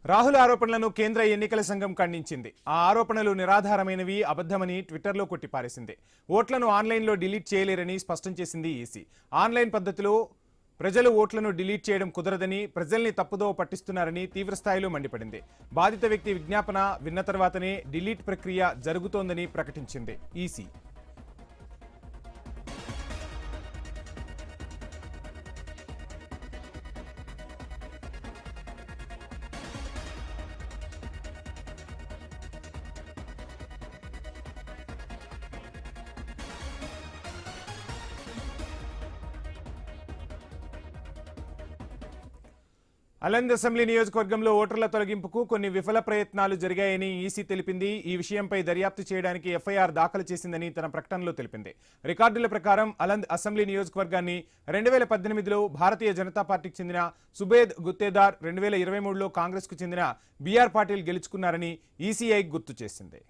రాహుల్ ఆరోపణలను కేంద్ర ఎన్నికల సంఘం ఖండించింది. ఆ ఆరోపణలు నిరాధారమైనవి, అబద్ధమని ట్విట్టర్లో కొట్టిపారేసింది. ఓట్లను ఆన్లైన్లో డిలీట్ చేయలేరని స్పష్టం చేసింది ఈసీ. ఆన్లైన్ పద్ధతిలో ప్రజలు ఓట్లను డిలీట్ చేయడం కుదరదని, ప్రజల్ని తప్పుదోవ పట్టిస్తున్నారని తీవ్రస్థాయిలో మండిపడింది. బాధిత వ్యక్తి విజ్ఞాపన విన్న తర్వాతనే డిలీట్ ప్రక్రియ జరుగుతోందని ప్రకటించింది ఈసీ. అలంద్ అసెంబ్లీ నియోజకవర్గంలో ఓటర్ల తొలగింపుకు కొన్ని విఫల ప్రయత్నాలు జరిగాయని ఈసీ తెలిపింది. ఈ విషయంపై దర్యాప్తు చేయడానికి ఎఫ్ఐఆర్ దాఖలు చేసిందని తన ప్రకటనలో తెలిపింది. రికార్డుల ప్రకారం అలంద్ అసెంబ్లీ నియోజకవర్గాన్ని 2018లో భారతీయ జనతా పార్టీకి చెందిన సుబేద్ గుత్తేదార్, 2023లో కాంగ్రెస్కు చెందిన బిఆర్ పాటిల్ గెలుచుకున్నారని ఈసీఐ గుర్తు చేసింది.